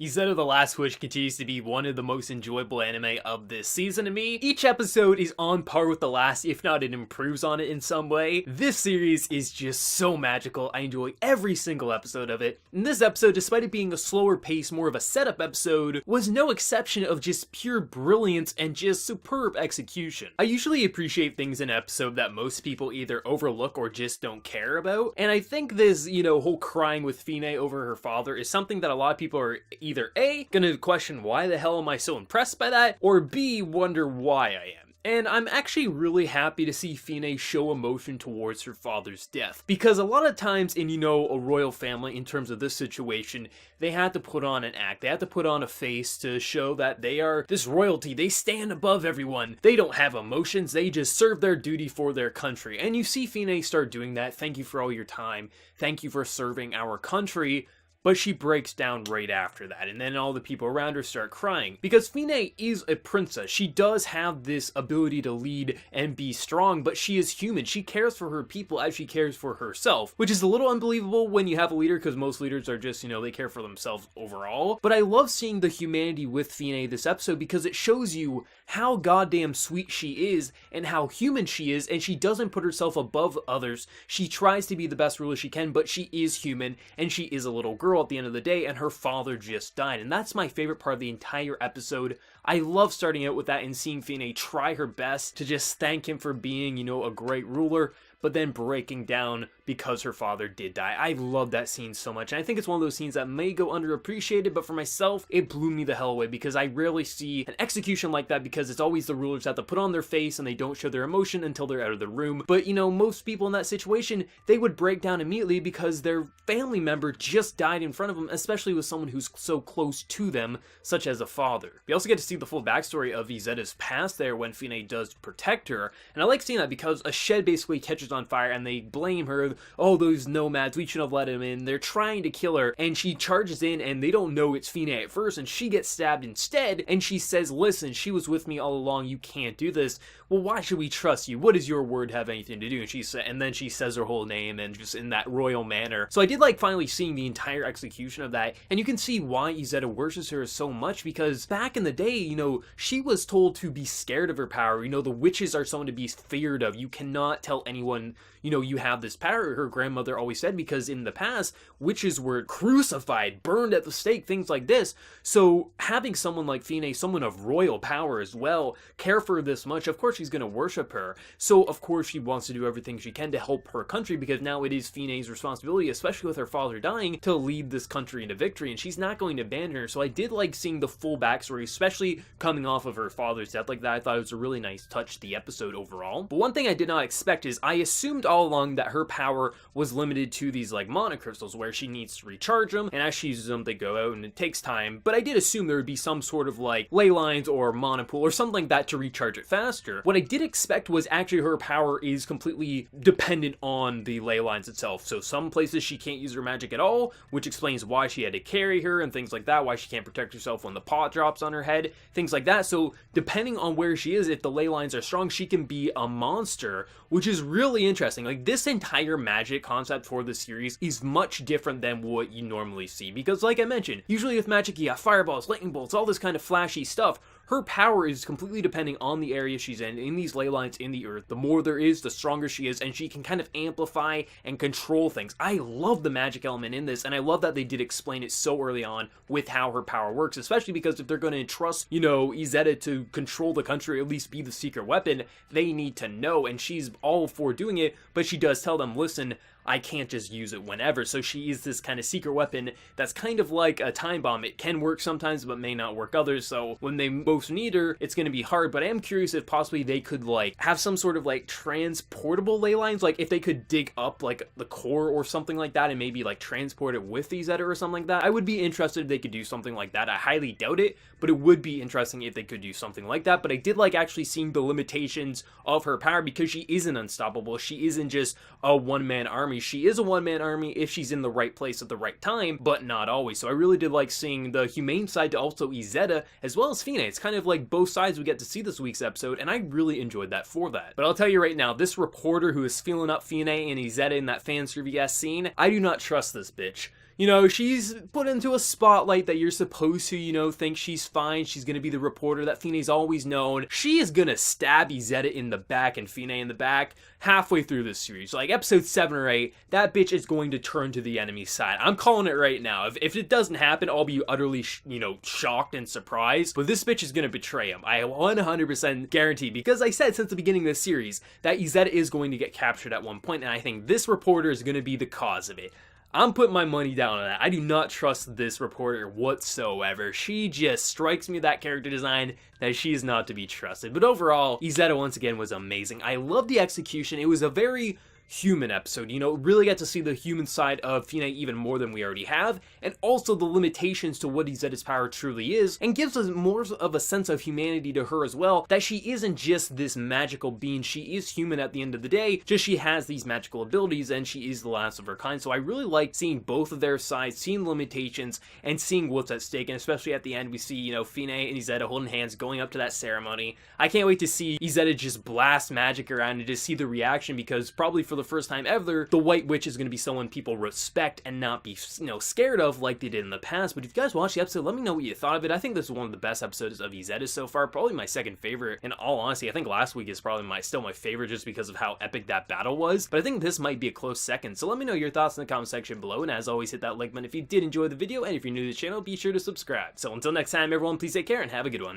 Izetta the Last Wish continues to be one of the most enjoyable anime of this season to me. Each episode is on par with the last, if not it improves on it in some way. This series is just so magical. I enjoy every single episode of it. And this episode, despite it being a slower pace, more of a setup episode, was no exception of just pure brilliance and just superb execution. I usually appreciate things in an episode that most people either overlook or just don't care about. And I think this, whole crying with Fine over her father is something that a lot of people are either A, gonna question why the hell am I so impressed by that, or B, wonder why I am. And I'm actually really happy to see Fine show emotion towards her father's death. Because a lot of times in, a royal family, in terms of this situation, they had to put on an act. They had to put on a face to show that they are this royalty. They stand above everyone. They don't have emotions. They just serve their duty for their country. And you see Fine start doing that. Thank you for all your time. Thank you for serving our country. But she breaks down right after that, and then all the people around her start crying. Because Fine is a princess. She does have this ability to lead and be strong, but she is human. She cares for her people as she cares for herself, which is a little unbelievable when you have a leader, because most leaders are just, they care for themselves overall. But I love seeing the humanity with Fine this episode, because it shows you how goddamn sweet she is, and how human she is, and she doesn't put herself above others. She tries to be the best ruler she can, but she is human, and she is a little girl at the end of the day, and her father just died. And that's my favorite part of the entire episode. I love starting out with that and seeing Fine try her best to just thank him for being, a great ruler, but then breaking down because her father did die. I love that scene so much, and I think it's one of those scenes that may go underappreciated, but for myself, it blew me the hell away, because I rarely see an execution like that, because it's always the rulers that have to put on their face and they don't show their emotion until they're out of the room. But, most people in that situation, they would break down immediately because their family member just died in front of them, especially with someone who's so close to them, such as a father. We also get to see the full backstory of Izetta's past there when Fine does protect her, and I like seeing that because a shed basically catches on fire and they blame her. Oh, those nomads, we should have let him in. They're trying to kill her, and she charges in and they don't know it's Fine at first, and she gets stabbed instead, and she says, listen, she was with me all along, you can't do this. Well, why should we trust you? What does your word have anything to do? And then she says her whole name, and just in that royal manner. So I did like finally seeing the entire execution of that, and you can see why Izetta worships her so much, because back in the day, she was told to be scared of her power. The witches are someone to be feared of. You cannot tell anyone, you have this power, her grandmother always said, because in the past, witches were crucified, burned at the stake, things like this. So having someone like Fine, someone of royal power as well, care for her this much, of course she's going to worship her. So of course she wants to do everything she can to help her country, because now it is Fine's responsibility, especially with her father dying, to lead this country into victory, and she's not going to abandon her. So I did like seeing the full backstory, especially coming off of her father's death like that. I thought it was a really nice touch to the episode overall. But one thing I did not expect is I assumed all along that her power was limited to these mana crystals, where she needs to recharge them, and as she uses them they go out and it takes time. But I did assume there would be some sort of ley lines or mana pool or something like that to recharge it faster. What I did expect was actually her power is completely dependent on the ley lines itself. So some places she can't use her magic at all, which explains why she had to carry her and things like that, why she can't protect herself when the pot drops on her head, things like that. So depending on where she is, if the ley lines are strong, she can be a monster, which is really interesting. This entire magic concept for the series is much different than what you normally see, because like I mentioned, usually with magic you got fireballs, lightning bolts, all this kind of flashy stuff. Her power is completely depending on the area she's in these ley lines in the earth. The more there is, the stronger she is, and she can kind of amplify and control things. I love the magic element in this, and I love that they did explain it so early on with how her power works, especially because if they're going to entrust, Izetta to control the country, or at least be the secret weapon, they need to know, and she's all for doing it, but she does tell them, listen, I can't just use it whenever. So she is this kind of secret weapon that's kind of like a time bomb. It can work sometimes, but may not work others. So when they most need her, it's going to be hard. But I am curious if possibly they could have some sort of transportable ley lines. If they could dig up the core or something like that and maybe transport it with Izetta or something like that. I would be interested if they could do something like that. I highly doubt it, but it would be interesting if they could do something like that. But I did actually seeing the limitations of her power, because she isn't unstoppable. She isn't just a one-man army. She is a one-man army if she's in the right place at the right time, but not always. So I really did like seeing the humane side to also Izetta, as well as Fine. It's kind of both sides we get to see this week's episode, and I really enjoyed that for that. But I'll tell you right now, this reporter who is feeling up Fine and Izetta in that fan service scene, I do not trust this bitch. You know, she's put into a spotlight that you're supposed to, you know, think she's fine. She's gonna be the reporter that Fine's always known. She is gonna stab Izetta in the back and Fine in the back halfway through this series. Like, episode 7 or 8, that bitch is going to turn to the enemy side. I'm calling it right now. If it doesn't happen, I'll be utterly, shocked and surprised. But this bitch is gonna betray him. I 100% guarantee, because I said since the beginning of this series that Izetta is going to get captured at one point, and I think this reporter is gonna be the cause of it. I'm putting my money down on that. I do not trust this reporter whatsoever. She just strikes me with that character design that she is not to be trusted. But overall, Izetta once again was amazing. I love the execution. It was a very human episode, you know, really get to see the human side of Fine even more than we already have, and also the limitations to what Izetta's power truly is, and gives us more of a sense of humanity to her as well, that she isn't just this magical being, she is human at the end of the day, just she has these magical abilities and she is the last of her kind. So I really like seeing both of their sides, seeing the limitations, and seeing what's at stake, and especially at the end we see, you know, Fine and Izetta holding hands going up to that ceremony. I can't wait to see Izetta just blast magic around and just see the reaction, because probably for the first time ever, the White Witch is going to be someone people respect and not be, scared of like they did in the past. But if you guys watched the episode, let me know what you thought of it. I think this is one of the best episodes of Izetta so far, probably my second favorite. In all honesty, I think last week is probably still my favorite just because of how epic that battle was, but I think this might be a close second. So let me know your thoughts in the comment section below, and as always, hit that like button if you did enjoy the video, and if you're new to the channel, be sure to subscribe. So until next time, everyone, please take care and have a good one.